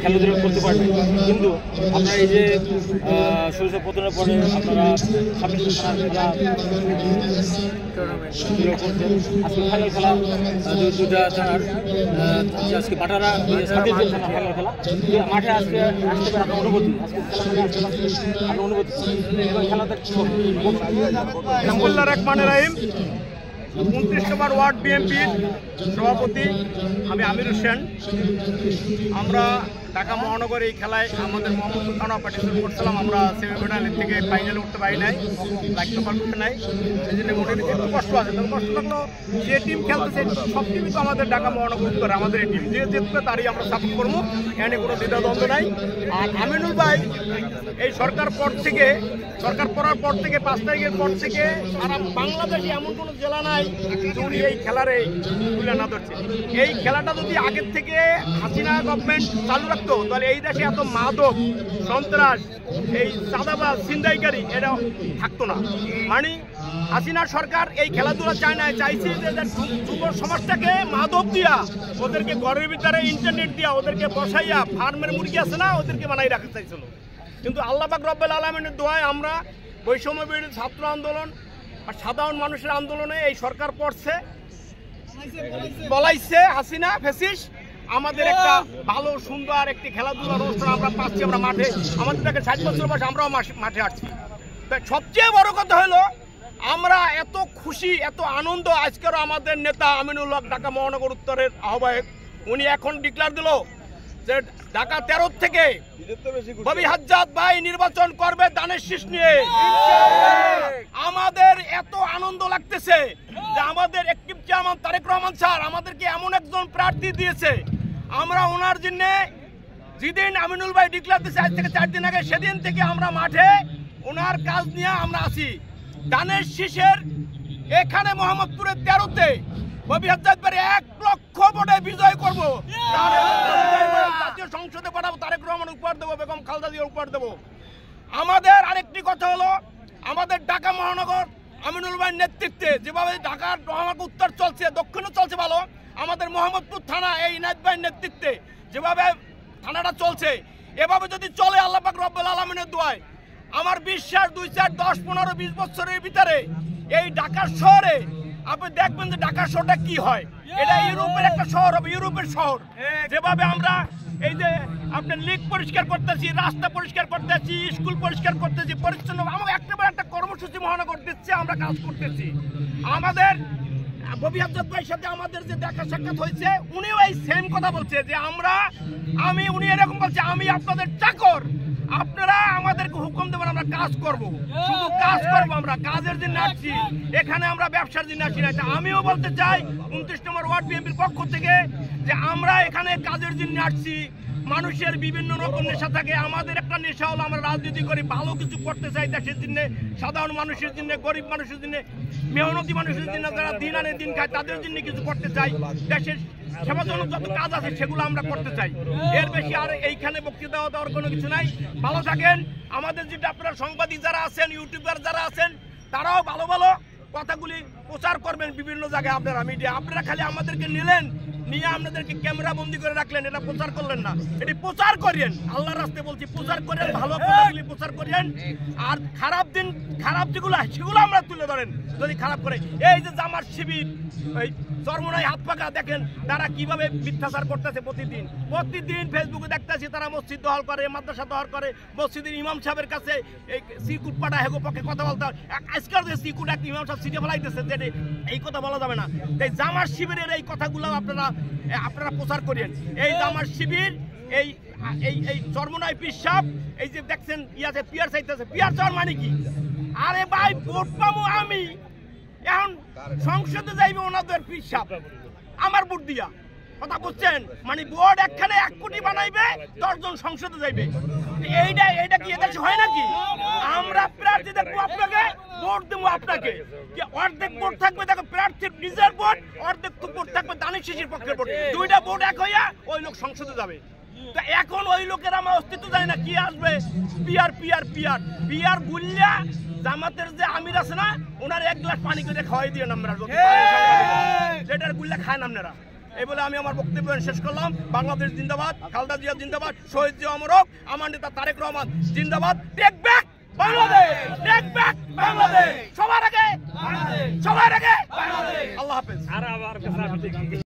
খেলাধুলা করতে পারবে। কিন্তু আপনারা এই যে সরিষা পতনের পরে আপনারা 26 খেলা করছেন, আজকে ফাইনাল খেলা দুটা থানার আজকে বাটারা ফাইনাল খেলা মাঠে আজকে আসতে পারে আপনার অনুভূতি, আজকে আপনার অনুভূতি খেলাতে রহমান 29 নম্বর ওয়ার্ড বিএনপির সভাপতি আমি আমির হোসেন। আমরা ঢাকা মহানগর এই খেলায় আমাদের মোহাম্মদপুর থানা পার্টিসিপেট করছিলাম। আমরা সেমিফাইনালের থেকে ফাইনালে উঠতে পারি নাই, লাইক নম্বর করতে নাই, সেই জন্য মনে একটু কষ্ট আছে। তবে কষ্ট লাগলো যে টিম খেলতেছে সব টিমই তো আমাদের ঢাকা মহানগর করে, আমাদের এই টিম যে জিতবে তারই আমরা সাপোর্ট করবো, এখানে কোনো দ্বিধাদ্বন্দ্ব নাই। আর আমিনুল ভাই এই সরকার পড়ার পর থেকে 5 তারিখের পর থেকে সারা বাংলাদেশে এমন কোনো জেলা নাই উনি এই খেলারে তুলে না ধরছে। এই খেলাটা যদি আগের থেকে হাসিনা গভর্নমেন্ট চালু রাখতো তাহলে এই দেশে এত মাদক সন্ত্রাস, এই চাঁদাবাজ ছিনতাইকারী এটা থাকতো না। মানে হাসিনা সরকার এই খেলাধুলা চায় না, চাইছে যে যুব সমাজটাকে মাদক দিয়া, ওদেরকে ঘরের ভিতরে ইন্টারনেট দিয়া, ওদেরকে বসাইয়া ফার্মের মুরগি আছে না ওদেরকে বানাই রাখতে চাইছিল। কিন্তু আল্লাহ পাক রব্বুল আলামিনের দোয়ায় আমরা বৈষম্য বিরোধী ছাত্র আন্দোলন আর সাধারণ মানুষের আন্দোলনে এই সরকার পড়ছে, বলাইছে হাসিনা ফেসিস। আমাদের একটা ভালো সুন্দর একটি খেলাধুলার অনুষ্ঠান আমরা পাচ্ছি, আমরা মাঠে আমাদের থেকে 60 বছর বয়স আমরাও মাঠে আসছি। তাই সবচেয়ে বড় কথা হলো আমরা এত খুশি এত আনন্দ, আজকেরও আমাদের নেতা আমিনুল হক ঢাকা মহানগর উত্তরের আহ্বায়ক উনি এখন ডিক্লার দিল যে ঢাকা 13 থেকে ববি হাজ্জাদ ভাই নির্বাচন করবে দানের শীষ নিয়ে। আমাদের এত আনন্দ লাগতেছে যে আমাদের active chairman Tarique Rahman sir আমাদেরকে এমন একজন প্রার্থী দিয়েছে, আমরা ওনার জন্য যেদিন আমিনুল ভাই ডিক্লার দিয়েছে আজ থেকে 4 দিন আগে, সেদিন থেকে আমরা মাঠে ওনার কাজ নিয়ে আমরা আছি। দানের শীষের এখানে মোহাম্মদপুরের 13-তে ববি হাজ্জাদ ভাই 1 লক্ষ ভোটে বিজয় করবো, জাতীয় সংসদে পাঠাবো, তারেক রহমান উপহার দেবো, বেগম খালেদা জিয়া উপহার দেবো। আমাদের আরেকটি কথা হলো আমাদের ঢাকা মহানগর আমিনুল ভাইয়ের নেতৃত্বে যেভাবে ঢাকার মহানগর উত্তর চলছে, দক্ষিণও চলছে ভালো, আমাদের মোহাম্মদপুর থানা এই ইনায়েত ভাইয়ের নেতৃত্বে যেভাবে থানাটা চলছে, এভাবে যদি চলে আল্লাহ পাক রব্বুল আলামিনের দোয়ায় আমার বিশ্বাস 2, 4, 10, 15, 20 বছরের ভিতরে এই ঢাকা শহরে আপনি দেখবেন যে ঢাকা শহরটা কি হয়। এটা ইউরোপের একটা শহর হবে, ইউরোপের শহর। যেভাবে আমরা এই যে আপনার লিক পরিষ্কার করতেছি, রাস্তা পরিষ্কার করতেছি, স্কুল পরিষ্কার করতেছি, পরিচ্ছন্ন আমরা একটা কর্মসূচি মহানগর দিচ্ছে, আমরা কাজ করতেছি। আমাদের ববি হাজ্জাদ ভাইয়ের সাথে আমাদের যে দেখা সাক্ষাৎ হয়েছে উনিও এই সেম কথা বলছে যে উনি এরকম বলছে আমি আপনাদের চাকর, আপনারা আমাদেরকে হুকুম দেবেন, আমরা কাজ করব, শুধু কাজ করব, আমরা কাজের জন্য আসছি, এখানে আমরা ব্যবসার জন্য আসি না। আমিও বলতে চাই 29 নম্বর ওয়ার্ড বিএনপির পক্ষ থেকে যে আমরা এখানে কাজের জন্য আসছি। মানুষের বিভিন্ন রকম নেশা থাকে, আমাদের একটা নেশা হলো আমরা রাজনীতি করি, ভালো কিছু করতে চাই দেশের জন্য, সাধারণ মানুষের জন্য, গরিব মানুষের জন্য, মেহনতি মানুষের জন্য, যারা দিন আনে দিন খায় তাদের জন্য কিছু করতে চাই, দেশের সেবাজনক যত কাজ আছে সেগুলো আমরা করতে চাই। এর বেশি আর এইখানে বক্তৃতা দেওয়ার কোনো কিছু নাই। ভালো থাকেন। আমাদের যেটা আপনারা সাংবাদিক যারা আছেন, ইউটিউবার যারা আছেন, তারাও ভালো ভালো কথাগুলি প্রচার করবেন বিভিন্ন জায়গায়। আপনারা মিডিয়া আপনারা খালি আমাদেরকে নিলেন, নিয়ে আপনাদেরকে ক্যামেরা বন্দি করে রাখলেন, এটা প্রচার করলেন না। এটি প্রচার করেন, আল্লাহর রাস্তায় বলছি, প্রচার করেন, ভালো কথাগুলি প্রচার করেন। আর খারাপ যেগুলো সেগুলো আমরা তুলে ধরেন যদি খারাপ করে। এই যে জামাত শিবির, এই চরমনাই হাত পাকা দেখেন তারা কিভাবে মিথ্যাচার করতেছে। প্রতিদিন ফেসবুকে দেখতেছি তারা মসজিদ দখল করে, মাদ্রাসা দখল করে, মসজিদের ইমাম সাহেবের কাছে এই সিকুট পাঠা হেগো পক্ষে কথা বলতে হয়। আজকাল যে সিকুট এক ইমাম সাহেব সিটে ফেলাইতেছে, যে এই কথা বলা যাবে না। তাই জামাত শিবিরের এই কথাগুলো আপনারা প্রচার করেন। এই জামাত শিবির এই চরমনাই পীর সাহেব এই যে দেখছেন ইয়াতে পিয়ার চাইতেছে, পিয়ার চাওয়ার মানে কি? আরে ভাই ভোট পাবো আমি, এখন সংসদে যাইবে ওনাদের পীর সাহেব আমার ভোট দিয়া, কথা বুঝছেন? মানে বোর্ড একখানে 1 কোটি বানাইবে, 10 জন সংসদে যাইবে। এইটা কি এদেশে হয় নাকি? আমরা প্রার্থী দেখবো, আপনাকে ভোট দেবো, আপনাকে অর্ধেক ভোট থাকবে দেখো প্রার্থীর নিজের ভোট, অর্ধেক ভোট থাকবে দানের শিশির পক্ষের ভোট, 2টা ভোট এক হইয়া ওই লোক সংসদে যাবে। তো এখন ওই লোকের আমার অস্তিত্ব জানি না কি আসবে। পিয়ার গুল্লা জামাতের যে আমির আছে না, ওনার 1 গ্লাস পানি করে খাওয়াই দিয়ে আমরা, যেটার গুল্লা খায় না আপনারা। এই বলে আমি আমার বক্তব্য শেষ করলাম। বাংলাদেশ জিন্দাবাদ, খালেদা জিয়া জিন্দাবাদ, শহীদ জিয়া অমরক, আমার নেতা তারেক রহমান জিন্দাবাদ। Take back Bangladesh, take back Bangladesh, সবার আগে বাংলাদেশ, সবার আগে বাংলাদেশ। আল্লাহ হাফেজ।